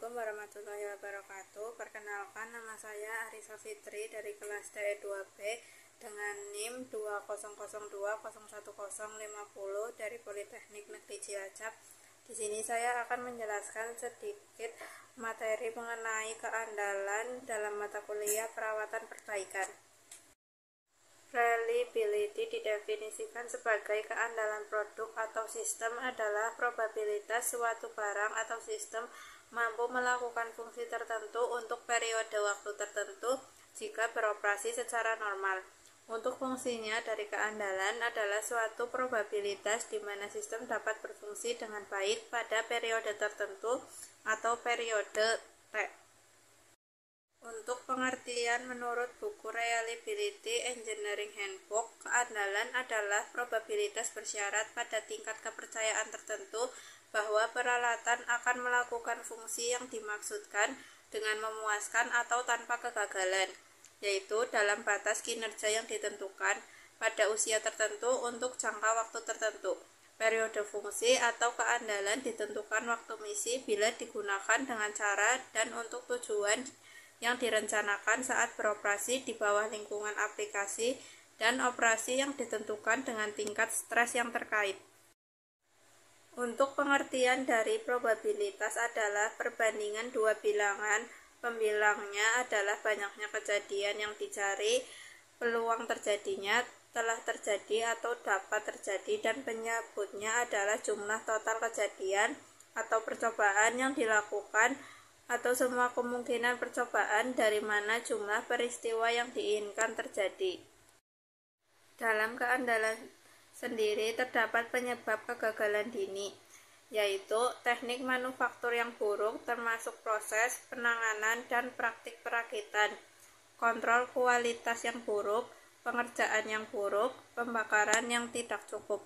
Assalamualaikum warahmatullahi wabarakatuh. Perkenalkan, nama saya Arisa Fitri dari kelas DE2B dengan NIM 200201050 dari Politeknik Negeri Cilacap. Di sini saya akan menjelaskan sedikit materi mengenai keandalan dalam mata kuliah perawatan perbaikan. Reliability didefinisikan sebagai keandalan produk atau sistem adalah probabilitas suatu barang atau sistem mampu melakukan fungsi tertentu untuk periode waktu tertentu jika beroperasi secara normal. Untuk fungsinya dari keandalan adalah suatu probabilitas di mana sistem dapat berfungsi dengan baik pada periode tertentu atau periode T. Untuk pengertian menurut buku Reliability Engineering Handbook, keandalan adalah probabilitas bersyarat pada tingkat kepercayaan tertentu bahwa peralatan akan melakukan fungsi yang dimaksudkan dengan memuaskan atau tanpa kegagalan, yaitu dalam batas kinerja yang ditentukan pada usia tertentu untuk jangka waktu tertentu. Periode fungsi atau keandalan ditentukan waktu misi bila digunakan dengan cara dan untuk tujuan yang direncanakan saat beroperasi di bawah lingkungan aplikasi dan operasi yang ditentukan dengan tingkat stres yang terkait. Untuk pengertian dari probabilitas adalah perbandingan dua bilangan, pembilangnya adalah banyaknya kejadian yang dicari, peluang terjadinya, telah terjadi atau dapat terjadi, dan penyebutnya adalah jumlah total kejadian atau percobaan yang dilakukan atau semua kemungkinan percobaan dari mana jumlah peristiwa yang diinginkan terjadi. Dalam keandalan sendiri terdapat penyebab kegagalan dini, yaitu teknik manufaktur yang buruk termasuk proses, penanganan, dan praktik perakitan, kontrol kualitas yang buruk, pengerjaan yang buruk, pembakaran yang tidak cukup.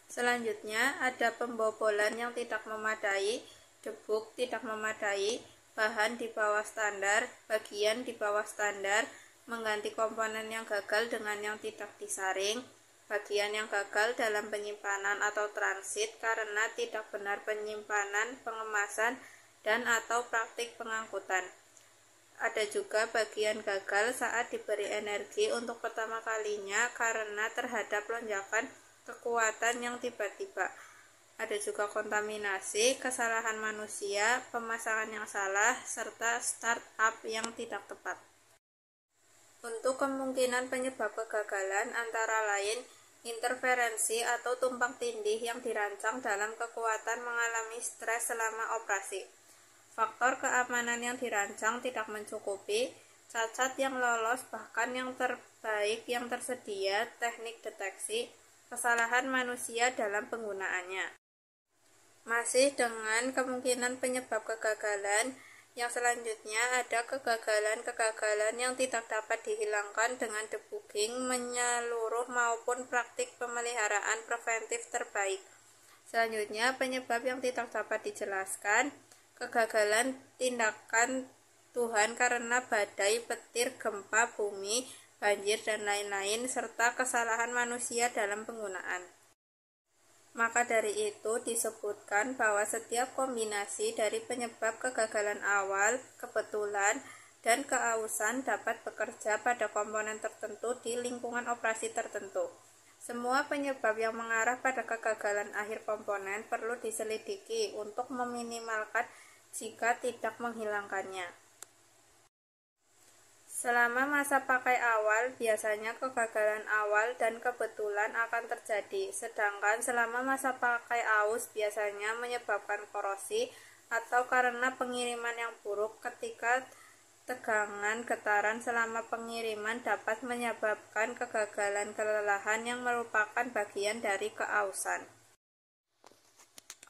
Selanjutnya ada pembobolan yang tidak memadai, debug tidak memadai, bahan di bawah standar, bagian di bawah standar, mengganti komponen yang gagal dengan yang tidak disaring, bagian yang gagal dalam penyimpanan atau transit karena tidak benar penyimpanan, pengemasan, dan atau praktik pengangkutan. Ada juga bagian gagal saat diberi energi untuk pertama kalinya karena terhadap lonjakan kekuatan yang tiba-tiba. Ada juga kontaminasi, kesalahan manusia, pemasangan yang salah, serta startup yang tidak tepat. Untuk kemungkinan penyebab kegagalan antara lain interferensi atau tumpang tindih yang dirancang dalam kekuatan mengalami stres selama operasi. Faktor keamanan yang dirancang tidak mencukupi, cacat yang lolos bahkan yang terbaik yang tersedia, teknik deteksi, kesalahan manusia dalam penggunaannya. Masih dengan kemungkinan penyebab kegagalan, yang selanjutnya ada kegagalan yang tidak dapat dihilangkan dengan debugging menyeluruh maupun praktik pemeliharaan preventif terbaik. Selanjutnya penyebab yang tidak dapat dijelaskan, kegagalan tindakan Tuhan karena badai, petir, gempa, bumi, banjir, dan lain-lain, serta kesalahan manusia dalam penggunaan. Maka dari itu disebutkan bahwa setiap kombinasi dari penyebab kegagalan awal, kebetulan, dan keausan dapat bekerja pada komponen tertentu di lingkungan operasi tertentu. Semua penyebab yang mengarah pada kegagalan akhir komponen perlu diselidiki untuk meminimalkan jika tidak menghilangkannya. Selama masa pakai awal, biasanya kegagalan awal dan kebetulan akan terjadi, sedangkan selama masa pakai aus biasanya menyebabkan korosi atau karena pengiriman yang buruk. Ketika tegangan getaran selama pengiriman dapat menyebabkan kegagalan kelelahan yang merupakan bagian dari keausan.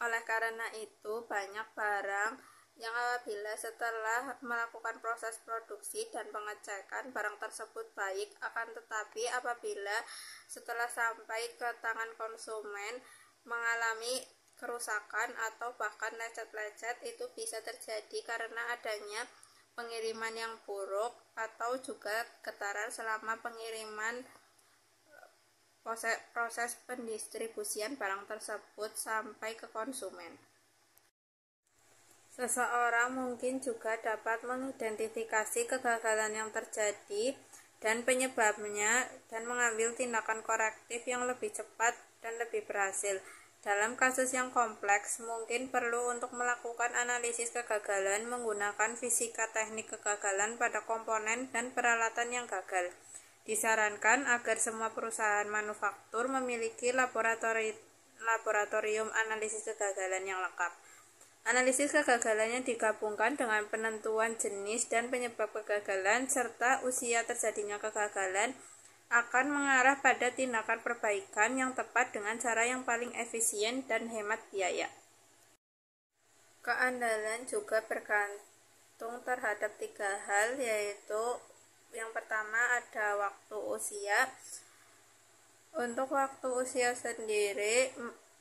Oleh karena itu, banyak barang yang apabila setelah melakukan proses produksi dan pengecekan barang tersebut baik, akan tetapi apabila setelah sampai ke tangan konsumen mengalami kerusakan atau bahkan lecet-lecet, itu bisa terjadi karena adanya pengiriman yang buruk atau juga getaran selama pengiriman proses pendistribusian barang tersebut sampai ke konsumen. Seseorang mungkin juga dapat mengidentifikasi kegagalan yang terjadi dan penyebabnya dan mengambil tindakan korektif yang lebih cepat dan lebih berhasil. Dalam kasus yang kompleks, mungkin perlu untuk melakukan analisis kegagalan menggunakan fisika teknik kegagalan pada komponen dan peralatan yang gagal. Disarankan agar semua perusahaan manufaktur memiliki laboratorium analisis kegagalan yang lengkap. Analisis kegagalannya digabungkan dengan penentuan jenis dan penyebab kegagalan serta usia terjadinya kegagalan akan mengarah pada tindakan perbaikan yang tepat dengan cara yang paling efisien dan hemat biaya. Keandalan juga bergantung terhadap 3 hal, yaitu yang pertama ada waktu usia. Untuk waktu usia sendiri,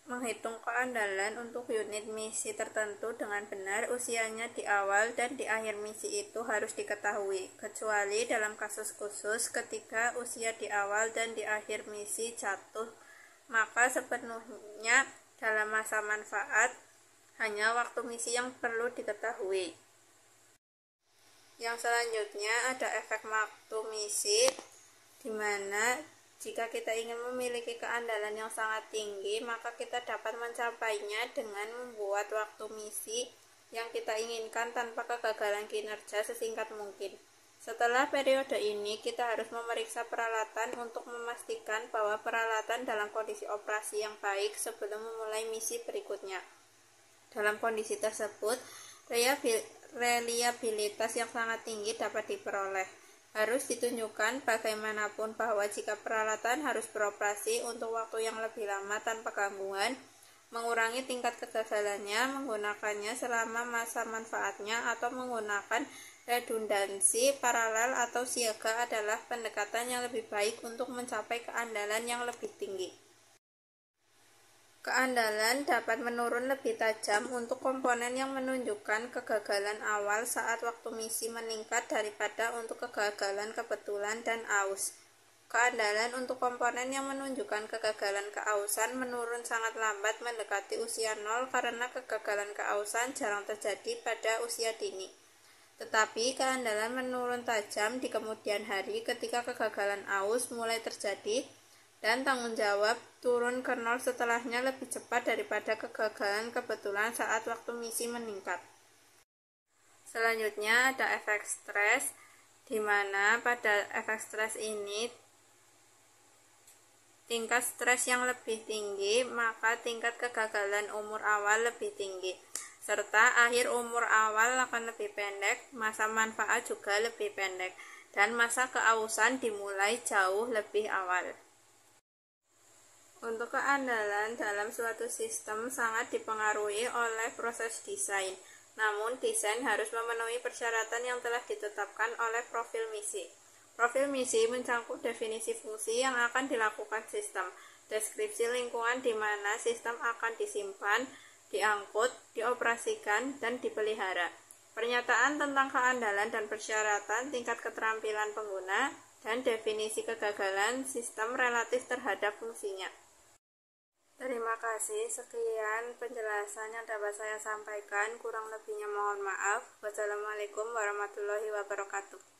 menghitung keandalan untuk unit misi tertentu dengan benar, usianya di awal dan di akhir misi itu harus diketahui, kecuali dalam kasus khusus ketika usia di awal dan di akhir misi jatuh, maka sepenuhnya dalam masa manfaat hanya waktu misi yang perlu diketahui. Yang selanjutnya ada efek waktu misi, di mana jika kita ingin memiliki keandalan yang sangat tinggi, maka kita dapat mencapainya dengan membuat waktu misi yang kita inginkan tanpa kegagalan kinerja sesingkat mungkin. Setelah periode ini, kita harus memeriksa peralatan untuk memastikan bahwa peralatan dalam kondisi operasi yang baik sebelum memulai misi berikutnya. Dalam kondisi tersebut, reliabilitas yang sangat tinggi dapat diperoleh. Harus ditunjukkan bagaimanapun bahwa jika peralatan harus beroperasi untuk waktu yang lebih lama tanpa gangguan, mengurangi tingkat kegagalannya, menggunakannya selama masa manfaatnya, atau menggunakan redundansi, paralel, atau siaga adalah pendekatan yang lebih baik untuk mencapai keandalan yang lebih tinggi. Keandalan dapat menurun lebih tajam untuk komponen yang menunjukkan kegagalan awal saat waktu misi meningkat daripada untuk kegagalan kebetulan dan aus. Keandalan untuk komponen yang menunjukkan kegagalan keausan menurun sangat lambat mendekati usia 0 karena kegagalan keausan jarang terjadi pada usia dini. Tetapi keandalan menurun tajam di kemudian hari ketika kegagalan aus mulai terjadi, dan tanggung jawab turun ke 0 setelahnya lebih cepat daripada kegagalan kebetulan saat waktu misi meningkat. Selanjutnya ada efek stres, di mana pada efek stres ini tingkat stres yang lebih tinggi, maka tingkat kegagalan umur awal lebih tinggi, serta akhir umur awal akan lebih pendek, masa manfaat juga lebih pendek, dan masa keausan dimulai jauh lebih awal. Untuk keandalan dalam suatu sistem sangat dipengaruhi oleh proses desain. Namun, desain harus memenuhi persyaratan yang telah ditetapkan oleh profil misi. Profil misi mencakup definisi fungsi yang akan dilakukan sistem, deskripsi lingkungan di mana sistem akan disimpan, diangkut, dioperasikan, dan dipelihara, pernyataan tentang keandalan dan persyaratan tingkat keterampilan pengguna, dan definisi kegagalan sistem relatif terhadap fungsinya. Terima kasih, sekian penjelasan yang dapat saya sampaikan, kurang lebihnya mohon maaf. Wassalamualaikum warahmatullahi wabarakatuh.